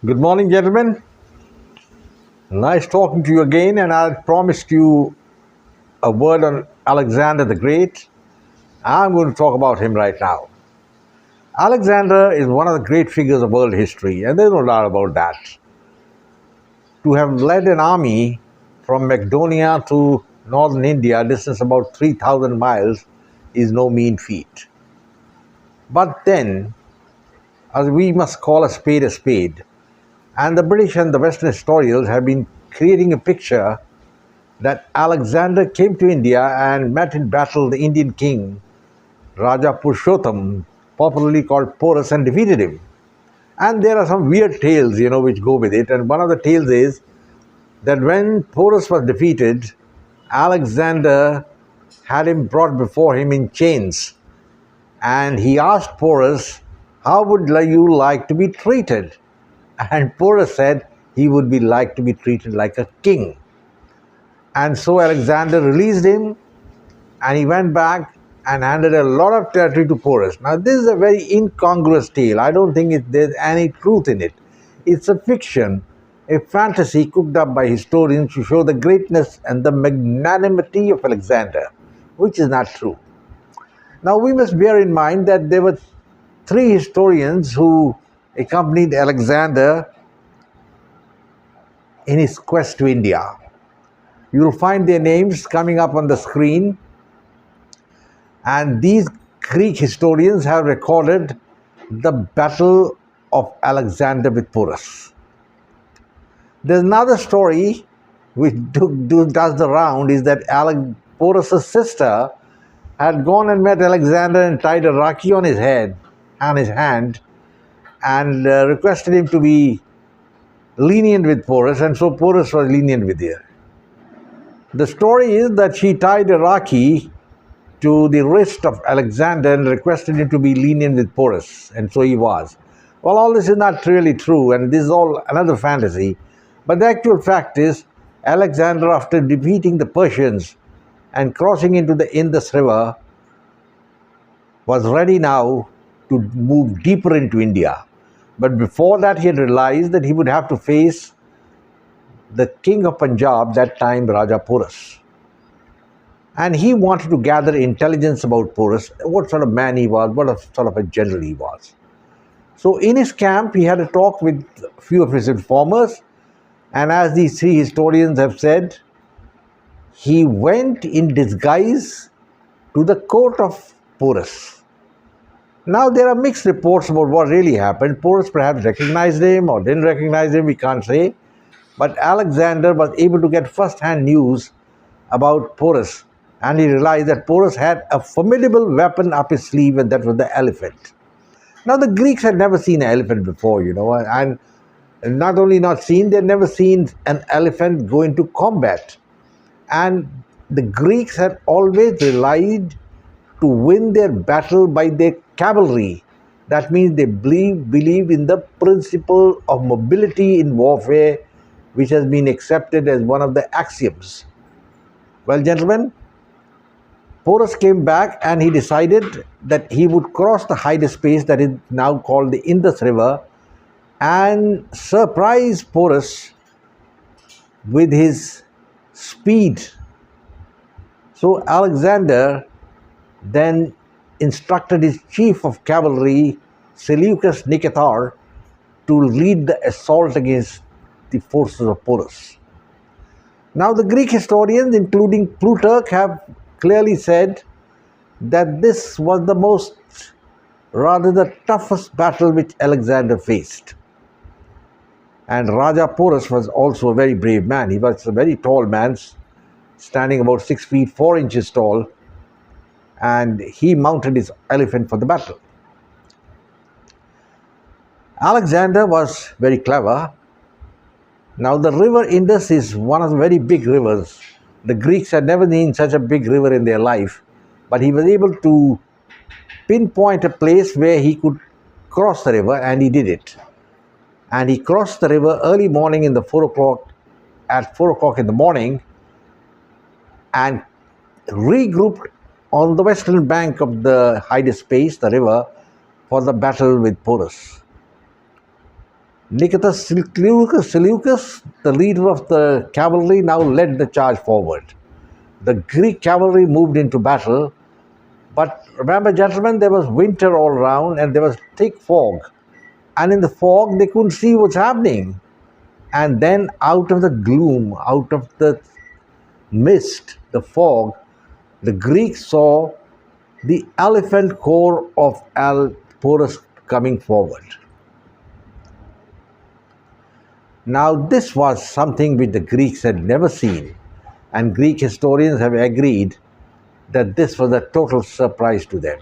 Good morning, gentlemen. Nice talking to you again, and I promised you a word on Alexander the Great. I'm going to talk about him right now. Alexander is one of the great figures of world history, and there's no doubt about that. To have led an army from Macedonia to northern India, a distance about 3,000 miles, is no mean feat. But then, as we must call a spade, and the British and the Western historians have been creating a picture that Alexander came to India and met in battle the Indian king, Raja Purushottam, popularly called Porus, and defeated him. And there are some weird tales, which go with it. And one of the tales is that when Porus was defeated, Alexander had him brought before him in chains. And he asked Porus, "How would you like to be treated?" And Porus said he would be like to be treated like a king. And so Alexander released him, and he went back and handed a lot of territory to Porus. Now, this is a very incongruous tale. I don't think there's any truth in it. It's a fiction, a fantasy cooked up by historians to show the greatness and the magnanimity of Alexander, which is not true. Now, we must bear in mind that there were three historians who accompanied Alexander in his quest to India. You will find their names coming up on the screen. And these Greek historians have recorded the Battle of Alexander with Porus. There's another story which does the round, is that Porus' sister had gone and met Alexander and tied a rakhi on his head and his hand, and requested him to be lenient with Porus, and so Porus was lenient with her. The story is that she tied a rakhi to the wrist of Alexander and requested him to be lenient with Porus, and so he was. Well, all this is not really true, and this is all another fantasy. But the actual fact is, Alexander, after defeating the Persians and crossing into the Indus River, was ready now to move deeper into India. But before that, he had realized that he would have to face the king of Punjab, that time Raja Porus. And he wanted to gather intelligence about Porus, what sort of man he was, what sort of a general he was. So in his camp, he had a talk with a few of his informers, and as these three historians have said, he went in disguise to the court of Porus. Now, there are mixed reports about what really happened. Porus perhaps recognized him or didn't recognize him, we can't say. But Alexander was able to get first-hand news about Porus, and he realized that Porus had a formidable weapon up his sleeve, and that was the elephant. Now, the Greeks had never seen an elephant before, and not only not seen, they'd never seen an elephant go into combat. And the Greeks had always relied to win their battle by their cavalry. That means they believe in the principle of mobility in warfare, which has been accepted as one of the axioms. Well, gentlemen, Porus came back and he decided that he would cross the Hydespes, that is now called the Indus River, and surprise Porus with his speed. So Alexander then instructed his chief of cavalry, Seleucus Nicator, to lead the assault against the forces of Porus. Now, the Greek historians, including Plutarch, have clearly said that this was the toughest battle which Alexander faced. And Raja Porus was also a very brave man. He was a very tall man, standing about 6 feet 4 inches tall, and he mounted his elephant for the battle. Alexander was very clever. Now, the river Indus is one of the very big rivers. The Greeks had never seen such a big river in their life, but he was able to pinpoint a place where he could cross the river, and he did it. And he crossed the river early morning at 4 o'clock in the morning, and regrouped on the western bank of the Hydespes, the river, for the battle with Porus. Nicetas Seleucus, the leader of the cavalry, now led the charge forward. The Greek cavalry moved into battle, but remember, gentlemen, there was winter all around and there was thick fog. And in the fog, they couldn't see what's happening. And then out of the gloom, out of the mist, the fog, the Greeks saw the elephant corps of Porus coming forward. Now, this was something which the Greeks had never seen, and Greek historians have agreed that this was a total surprise to them.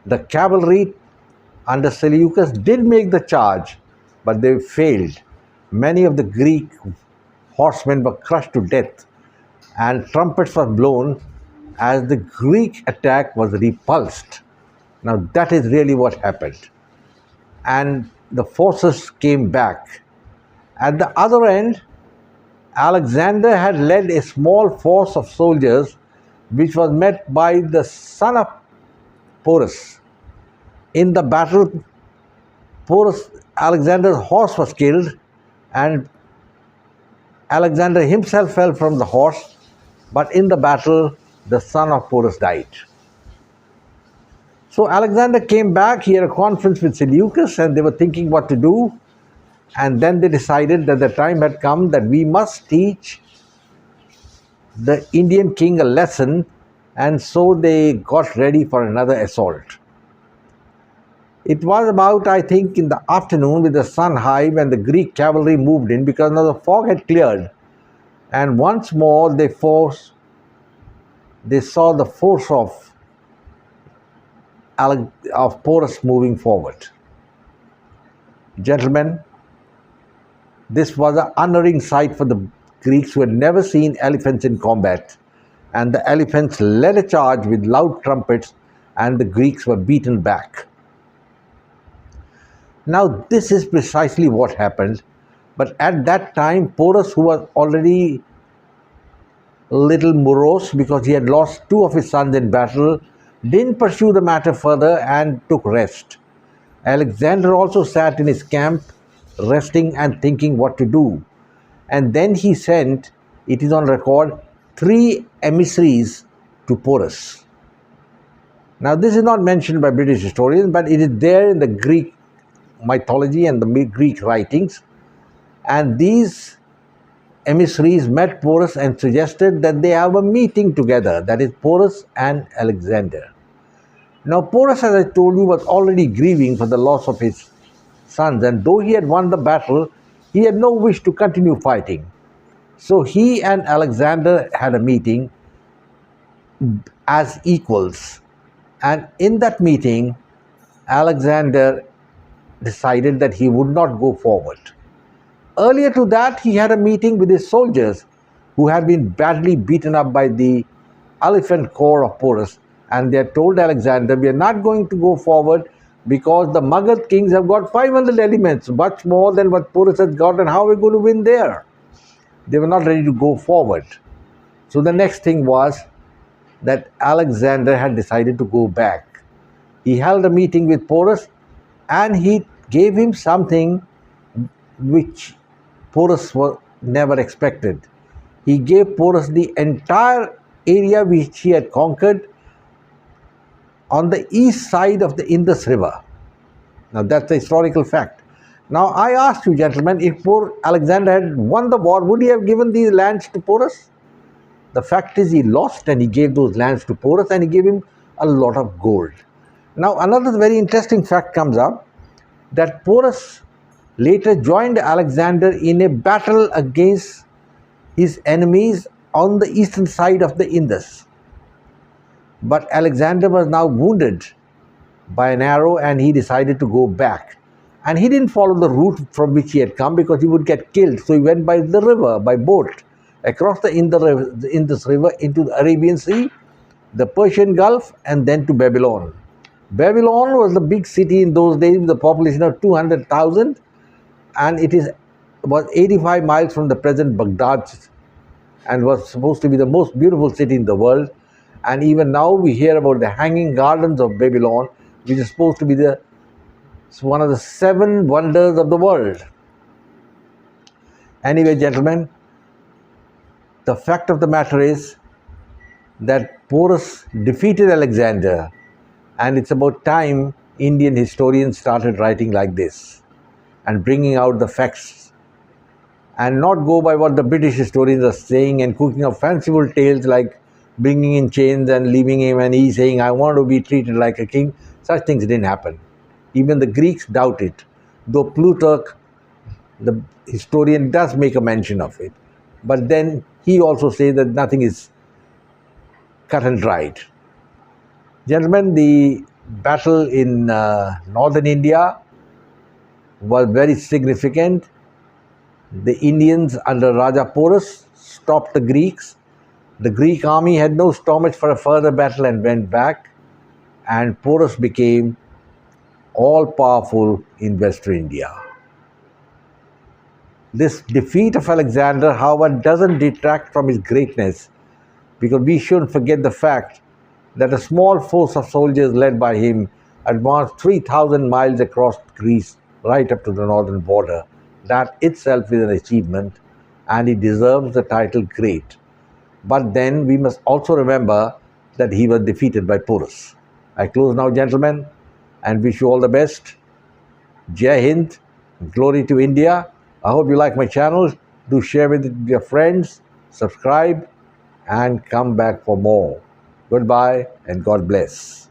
The cavalry under Seleucus did make the charge, but they failed. Many of the Greek horsemen were crushed to death, and trumpets were blown as the Greek attack was repulsed. Now, that is really what happened. And the forces came back. At the other end, Alexander had led a small force of soldiers which was met by the son of Porus. In the battle, Alexander's horse was killed and Alexander himself fell from the horse, but in the battle, the son of Porus died. So Alexander came back, he had a conference with Seleucus and they were thinking what to do. And then they decided that the time had come that we must teach the Indian king a lesson, and so they got ready for another assault. It was about, I think, in the afternoon with the sun high when the Greek cavalry moved in, because now the fog had cleared, and once more they saw the force of Porus moving forward. Gentlemen, this was an unerring sight for the Greeks who had never seen elephants in combat, and the elephants led a charge with loud trumpets, and the Greeks were beaten back. Now, this is precisely what happened, but at that time, Porus, who was already a little morose because he had lost two of his sons in battle, didn't pursue the matter further and took rest. Alexander also sat in his camp, resting and thinking what to do. And then he sent, it is on record, 3 emissaries to Porus. Now, this is not mentioned by British historians, but it is there in the Greek mythology and the Greek writings. And these emissaries met Porus and suggested that they have a meeting together, that is Porus and Alexander. Now, Porus, as I told you, was already grieving for the loss of his sons, and though he had won the battle, he had no wish to continue fighting. So he and Alexander had a meeting as equals, and in that meeting, Alexander decided that he would not go forward. Earlier to that, he had a meeting with his soldiers who had been badly beaten up by the elephant corps of Porus, and they had told Alexander, we are not going to go forward because the Magad kings have got 500 elements, much more than what Porus has got, and how are we going to win there? They were not ready to go forward. So the next thing was that Alexander had decided to go back. He held a meeting with Porus and he gave him something which Porus never expected. He gave Porus the entire area which he had conquered on the east side of the Indus River. Now, that's a historical fact. Now, I ask you, gentlemen, if poor Alexander had won the war, would he have given these lands to Porus? The fact is, he lost and he gave those lands to Porus and he gave him a lot of gold. Now, another very interesting fact comes up, that Porus later joined Alexander in a battle against his enemies on the eastern side of the Indus. But Alexander was now wounded by an arrow and he decided to go back. And he didn't follow the route from which he had come because he would get killed. So he went by the river, by boat, across the Indus River into the Arabian Sea, the Persian Gulf, and then to Babylon. Babylon was the big city in those days with a population of 200,000, and it was 85 miles from the present Baghdad and was supposed to be the most beautiful city in the world. And even now we hear about the Hanging Gardens of Babylon, which is supposed to be the It's one of the 7 wonders of the world. Anyway, gentlemen, the fact of the matter is that Porus defeated Alexander, and it's about time Indian historians started writing like this and bringing out the facts and not go by what the British historians are saying and cooking up fanciful tales like bringing in chains and leaving him and he saying, I want to be treated like a king. Such things didn't happen. Even the Greeks doubt it, though Plutarch, the historian, does make a mention of it. But then he also says that nothing is cut and dried. Gentlemen, the battle in northern India was very significant. The Indians under Raja Porus stopped the Greeks. The Greek army had no stomach for a further battle and went back, and Porus became all-powerful in Western India. This defeat of Alexander, however, doesn't detract from his greatness, because we shouldn't forget the fact that a small force of soldiers led by him advanced 3,000 miles across Greece right up to the northern border. That itself is an achievement, and he deserves the title great. But then we must also remember that he was defeated by Porus. I close now, gentlemen, and wish you all the best. Jai Hind, glory to India. I hope you like my channel. Do share with your friends, subscribe, and come back for more. Goodbye and God bless.